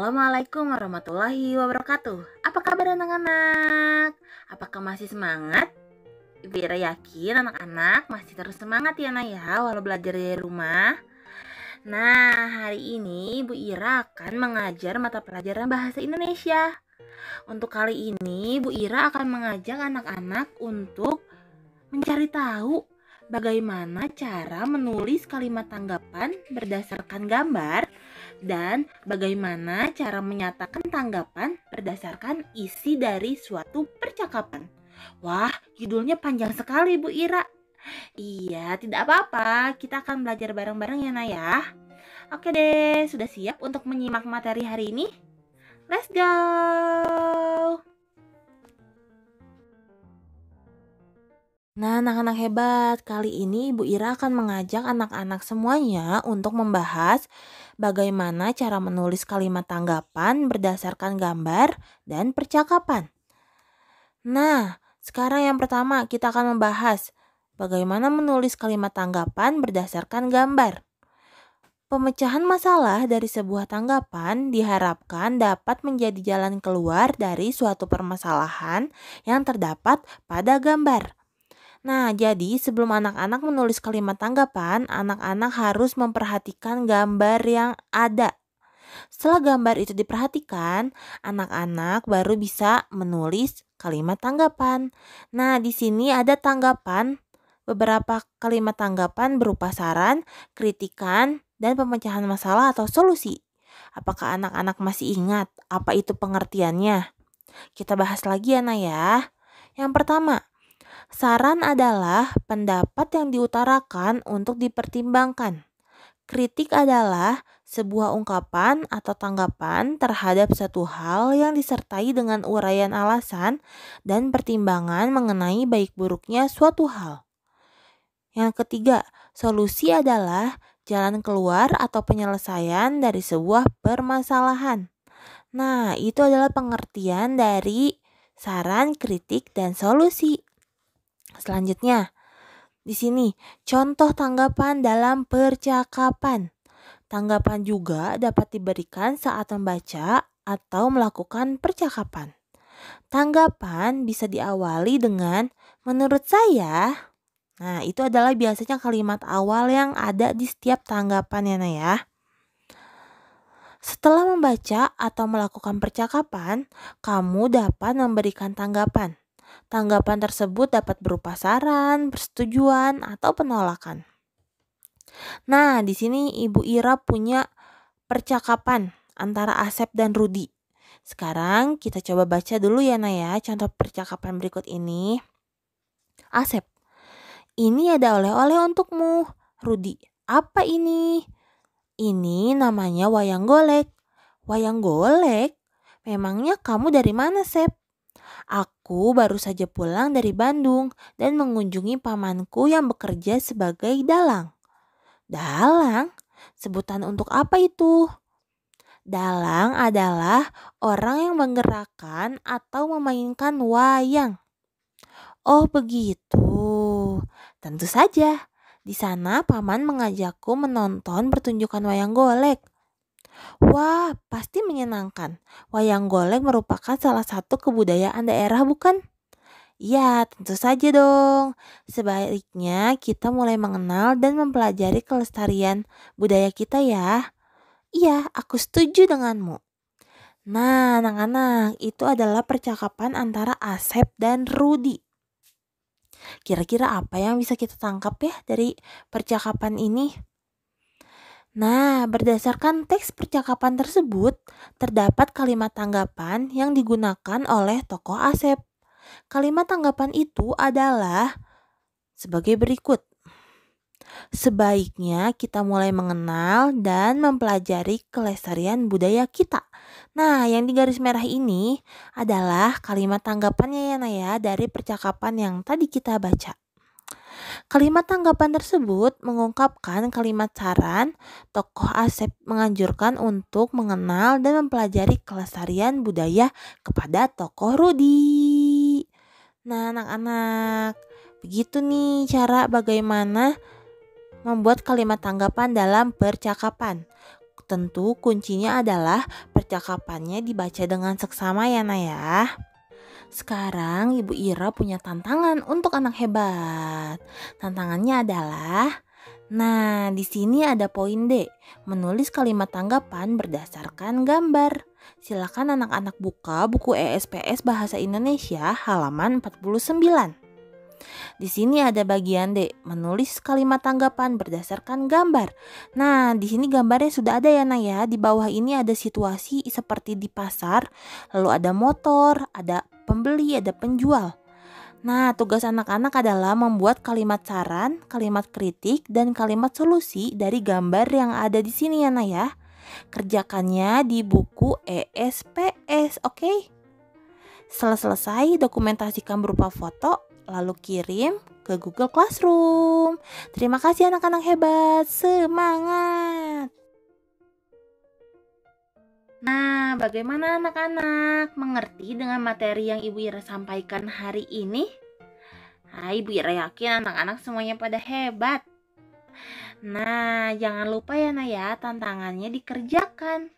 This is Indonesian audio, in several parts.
Assalamualaikum warahmatullahi wabarakatuh. Apa kabar anak-anak? Apakah masih semangat? Ibu Ira yakin anak-anak masih terus semangat ya Nak ya, walau belajar dari rumah. Nah, hari ini Ibu Ira akan mengajar mata pelajaran bahasa Indonesia. Untuk kali ini Bu Ira akan mengajak anak-anak untuk mencari tahu bagaimana cara menulis kalimat tanggapan berdasarkan gambar dan bagaimana cara menyatakan tanggapan berdasarkan isi dari suatu percakapan. Wah, judulnya panjang sekali Bu Ira. Iya, tidak apa-apa. Kita akan belajar bareng-bareng ya Nak ya. Oke deh, sudah siap untuk menyimak materi hari ini? Let's go! Nah, anak-anak hebat, kali ini Ibu Ira akan mengajak anak-anak semuanya untuk membahas bagaimana cara menulis kalimat tanggapan berdasarkan gambar dan percakapan. Nah, sekarang yang pertama kita akan membahas bagaimana menulis kalimat tanggapan berdasarkan gambar. Pemecahan masalah dari sebuah tanggapan diharapkan dapat menjadi jalan keluar dari suatu permasalahan yang terdapat pada gambar. Nah, jadi sebelum anak-anak menulis kalimat tanggapan, anak-anak harus memperhatikan gambar yang ada. Setelah gambar itu diperhatikan, anak-anak baru bisa menulis kalimat tanggapan. Nah, di sini ada tanggapan, beberapa kalimat tanggapan berupa saran, kritikan, dan pemecahan masalah atau solusi. Apakah anak-anak masih ingat apa itu pengertiannya? Kita bahas lagi ya, Nak ya. Yang pertama, saran adalah pendapat yang diutarakan untuk dipertimbangkan. Kritik adalah sebuah ungkapan atau tanggapan terhadap satu hal yang disertai dengan uraian alasan dan pertimbangan mengenai baik buruknya suatu hal. Yang ketiga, solusi adalah jalan keluar atau penyelesaian dari sebuah permasalahan. Nah, itu adalah pengertian dari saran, kritik, dan solusi. Selanjutnya, di sini contoh tanggapan dalam percakapan. Tanggapan juga dapat diberikan saat membaca atau melakukan percakapan. Tanggapan bisa diawali dengan menurut saya. Nah, itu adalah biasanya kalimat awal yang ada di setiap tanggapan ya. Setelah membaca atau melakukan percakapan, kamu dapat memberikan tanggapan. Tanggapan tersebut dapat berupa saran, persetujuan, atau penolakan. Nah, di sini Ibu Ira punya percakapan antara Asep dan Rudi. Sekarang kita coba baca dulu ya Naya contoh percakapan berikut ini. Asep, ini ada oleh-oleh untukmu. Rudi, apa ini? Ini namanya wayang golek. Wayang golek? Memangnya kamu dari mana, Sep? Aku baru saja pulang dari Bandung dan mengunjungi pamanku yang bekerja sebagai dalang. Dalang? Sebutan untuk apa itu? Dalang adalah orang yang menggerakkan atau memainkan wayang. Oh begitu. Tentu saja. Di sana paman mengajakku menonton pertunjukan wayang golek. Wah, pasti menyenangkan. Wayang golek merupakan salah satu kebudayaan daerah, bukan? Ya, tentu saja dong. Sebaiknya kita mulai mengenal dan mempelajari kelestarian budaya kita ya. Iya, aku setuju denganmu. Nah, anak-anak, itu adalah percakapan antara Asep dan Rudi. Kira-kira apa yang bisa kita tangkap ya dari percakapan ini? Nah, berdasarkan teks percakapan tersebut, terdapat kalimat tanggapan yang digunakan oleh tokoh Asep. Kalimat tanggapan itu adalah sebagai berikut. Sebaiknya kita mulai mengenal dan mempelajari kelestarian budaya kita. Nah, yang di garis merah ini adalah kalimat tanggapannya ya Naya dari percakapan yang tadi kita baca. Kalimat tanggapan tersebut mengungkapkan kalimat saran. Tokoh Asep menganjurkan untuk mengenal dan mempelajari kelestarian budaya kepada tokoh Rudi. Nah, anak-anak, begitu nih cara bagaimana membuat kalimat tanggapan dalam percakapan. Tentu kuncinya adalah percakapannya dibaca dengan seksama ya Nak ya. Sekarang Ibu Ira punya tantangan untuk anak hebat. Tantangannya adalah, nah di sini ada poin D, menulis kalimat tanggapan berdasarkan gambar. Silakan anak-anak buka buku ESPS Bahasa Indonesia halaman 49. Di sini ada bagian D, menulis kalimat tanggapan berdasarkan gambar. Nah, di sini gambarnya sudah ada ya Nak ya. Di bawah ini ada situasi seperti di pasar, lalu ada motor, ada pembeli, ada penjual. Nah, tugas anak-anak adalah membuat kalimat saran, kalimat kritik, dan kalimat solusi dari gambar yang ada di sini ya Nak ya. Kerjakannya di buku ESPS, oke? Setelah selesai, dokumentasikan berupa foto, lalu kirim ke Google Classroom. Terima kasih anak-anak hebat, semangat! Nah, bagaimana anak-anak? Mengerti dengan materi yang Ibu Ira sampaikan hari ini? Ibu Ira yakin anak-anak semuanya pada hebat. Nah, jangan lupa ya Nak ya, tantangannya dikerjakan.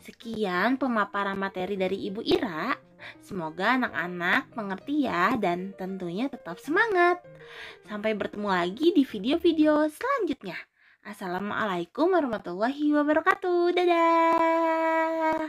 Sekian pemaparan materi dari Ibu Ira. Semoga anak-anak mengerti ya dan tentunya tetap semangat. Sampai bertemu lagi di video-video selanjutnya. Assalamualaikum warahmatullahi wabarakatuh. Dadah.